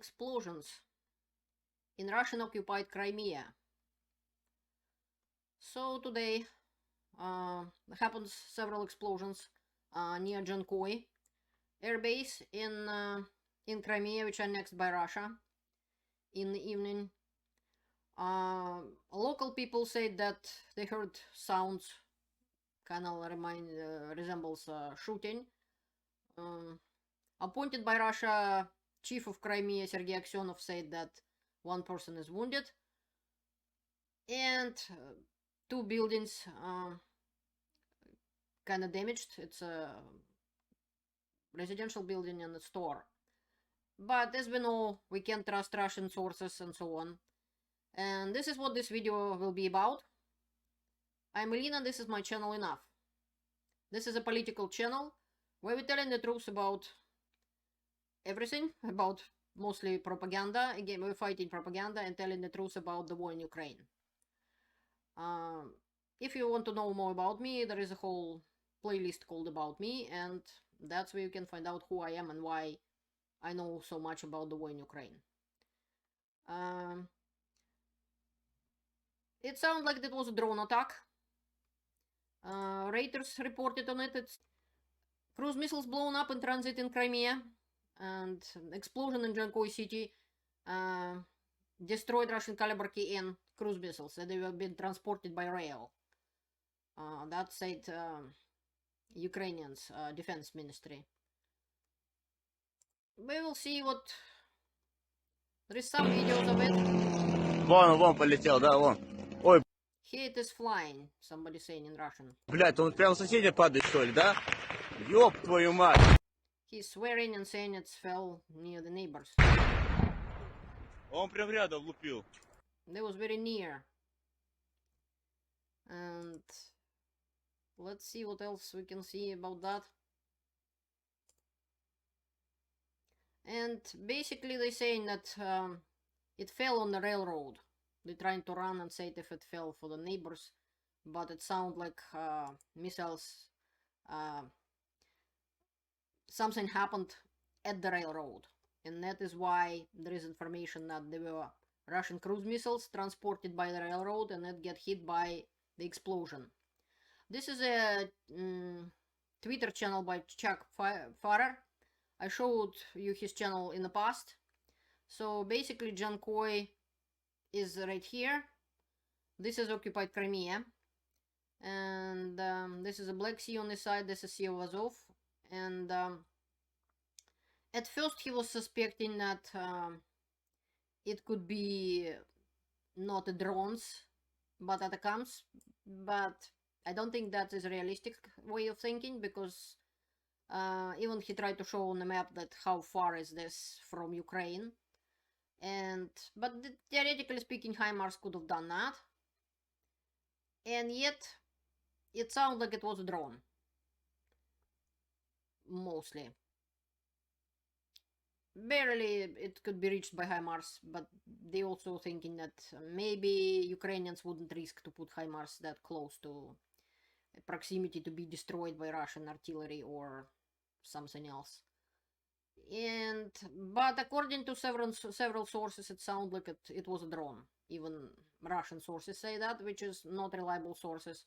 explosions in Russian-occupied Crimea. So today happens several explosions near Dzhankoy air base in Crimea, which are annexed by Russia in the evening. Local people said that they heard sounds kind of resembles shooting. Appointed by Russia, chief of Crimea Sergei Aksyonov said that one person is wounded, and two buildings kind of damaged. It's a residential building and a store. But as we know, we can't trust Russian sources and so on. And this is what this video will be about. I'm Elena, this is my channel Enough. This is a political channel where we're telling the truth about everything, about mostly propaganda. Again, we're fighting propaganda and telling the truth about the war in Ukraine. If you want to know more about me, there is a whole playlist called About Me, and that's where you can find out who I am and why I know so much about the war in Ukraine. It sounds like it was a drone attack. Reuters reported on it. It's cruise missiles blown up in transit in Crimea, and explosion in Dzhankoy city destroyed Russian Kalibr-KN cruise missiles that they were being transported by rail. That said Ukrainians defense ministry. We will see what... There is some videos of it. Вон полетел, да, вон. Ой. Here it is flying, somebody saying in Russian. Блядь, он прям соседи падает, что ли, да? Ёб твою мать. He's swearing and saying it fell near the neighbors. Он прям рядом лупил. They was very near. And let's see what else we can see about that. And basically they're saying that it fell on the railroad. They're trying to run and say if it fell for the neighbors, but it sounds like missiles. Something happened at the railroad, and that is why there is information that there were Russian cruise missiles transported by the railroad and that get hit by the explosion. This is a Twitter channel by Chuck Farrer. I showed you his channel in the past. So basically Dzhankoy is right here. This is occupied Crimea. And this is a Black Sea on this side. This is Sea of Azov. And at first he was suspecting that it could be not drones, but attacks. But I don't think that is a realistic way of thinking, because even he tried to show on the map that how far is this from Ukraine, but theoretically speaking, HIMARS could have done that, and yet it sounds like it was a drone, mostly. Barely it could be reached by HIMARS, but they also thinking that maybe Ukrainians wouldn't risk to put HIMARS that close to proximity to be destroyed by Russian artillery or something else. But according to several sources, it sounds like it was a drone. Even Russian sources say that, which is not reliable sources.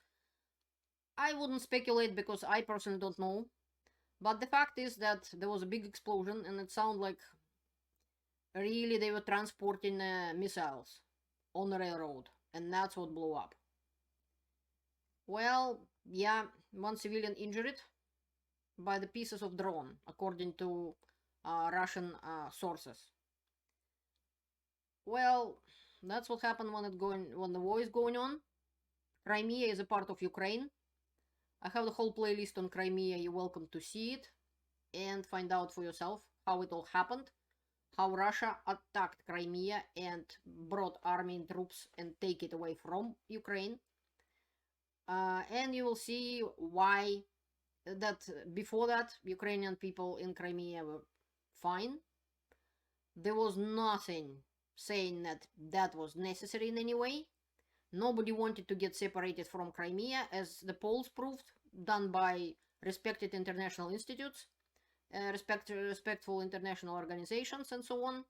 I wouldn't speculate because I personally don't know. But the fact is that there was a big explosion, and it sounds like really they were transporting missiles on the railroad, and that's what blew up. Well, yeah, one civilian injured by the pieces of drone, according to Russian sources. Well, that's what happened when the war is going on. Crimea is a part of Ukraine. I have the whole playlist on Crimea. You're welcome to see it and find out for yourself how it all happened, how Russia attacked Crimea and brought army and troops and take it away from Ukraine. And you will see why that before that Ukrainian people in Crimea were fine. There was nothing saying that that was necessary in any way. Nobody wanted to get separated from Crimea, as the polls proved, done by respected international institutes, respectful international organizations, and so on.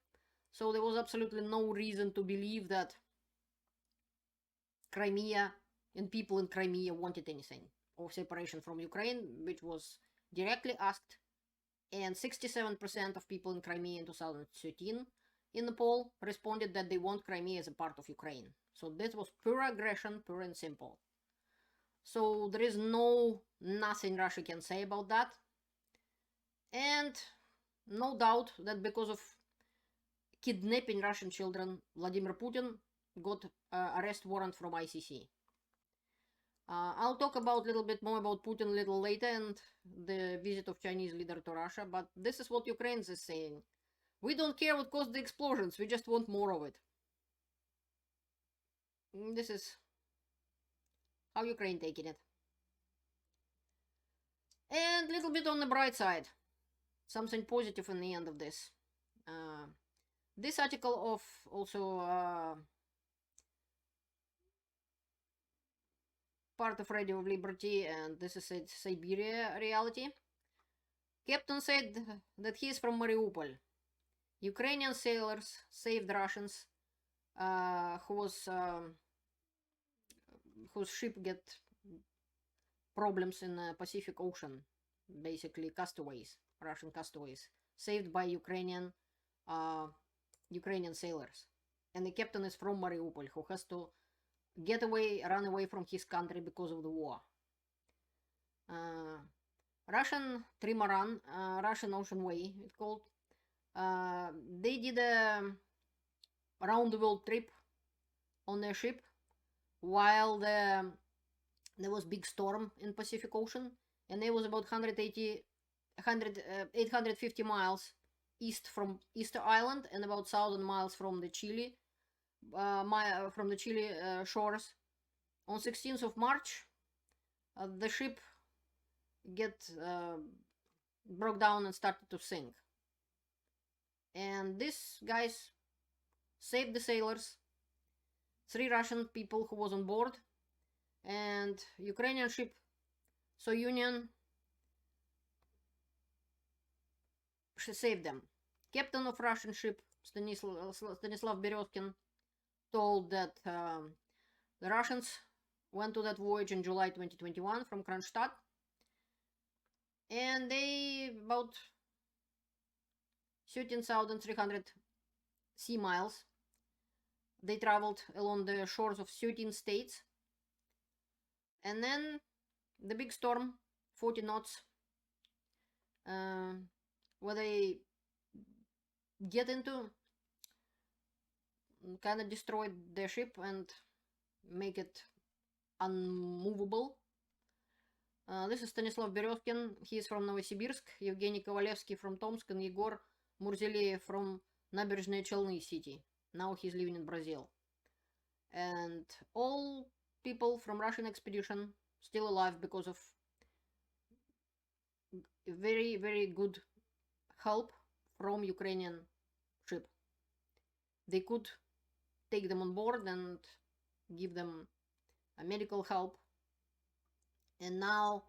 So there was absolutely no reason to believe that Crimea and people in Crimea wanted anything or separation from Ukraine, which was directly asked. And 67% of people in Crimea in 2013 in the poll responded that they want Crimea as a part of Ukraine. So this was pure aggression, pure and simple. So there is nothing Russia can say about that. And no doubt that because of kidnapping Russian children, Vladimir Putin got arrest warrant from ICC. I'll talk about a little bit more about Putin a little later and the visit of Chinese leader to Russia, but this is what Ukrainians is saying. We don't care what caused the explosions, we just want more of it. This is how Ukraine taking it. And a little bit on the bright side, something positive in the end of this. This article of also part of Radio of Liberty, and this is a Siberia reality. Captain said that he is from Mariupol. Ukrainian sailors saved Russians whose ship get problems in the Pacific Ocean, basically castaways, Russian castaways, saved by Ukrainian sailors. And the captain is from Mariupol, who has to run away from his country because of the war. Russian trimaran, Russian Ocean Way, it's called. They did a round-the-world trip on their ship while there was big storm in Pacific Ocean, and it was about 850 miles east from Easter Island and about 1,000 miles from the Chile shores. On 16th of March, the ship broke down and started to sink. And these guys saved the sailors, 3 Russian people who was on board, and Ukrainian ship Soyunian saved them. Captain of Russian ship Stanislav Berezkin told that the Russians went to that voyage in July 2021 from Kronstadt, and they about 13,300 sea miles. They traveled along the shores of 13 states, and then the big storm, 40 knots, where they get into, kind of destroyed their ship and make it unmovable. This is Stanislav Berezkin. He is from Novosibirsk, Evgeny Kovalevsky from Tomsk, and Yegor Murzelev from Набережные Челны city. Now he's living in Brazil. And all people from Russian expedition still alive because of very, very good help from Ukrainian ship. They could take them on board and give them a medical help. And now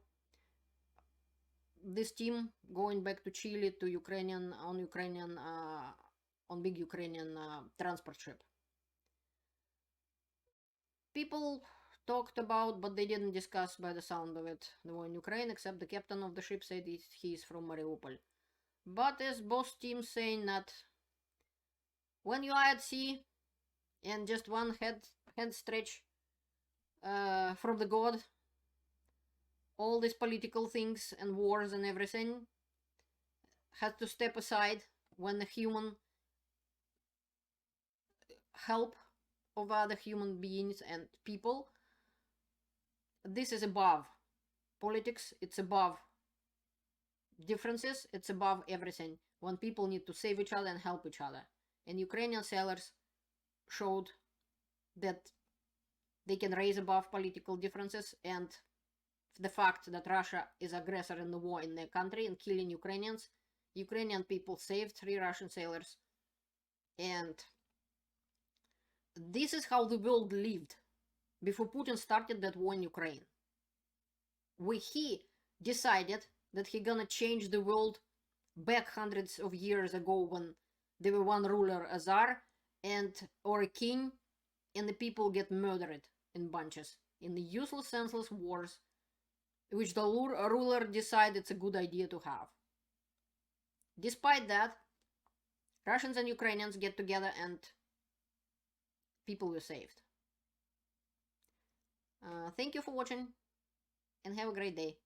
this team going back to Chile to on big Ukrainian transport ship. People talked about, but they didn't discuss by the sound of it, the war in Ukraine, except the captain of the ship said he is from Mariupol. But as both teams saying that when you are at sea and just one hand stretch from the god, all these political things and wars and everything has to step aside when the human help of other human beings and people. This is above politics, it's above differences, it's above everything. When people need to save each other and help each other. And Ukrainian sailors showed that they can raise above political differences, and the fact that Russia is aggressor in the war in their country and killing Ukrainians. Ukrainian people saved 3 Russian sailors. And this is how the world lived before Putin started that war in Ukraine. He decided that he gonna change the world back hundreds of years ago when there were one ruler, a czar, and or a king, and the people get murdered in bunches in the useless, senseless wars, which the ruler decided it's a good idea to have. Despite that, Russians and Ukrainians get together and people were saved. Thank you for watching and have a great day.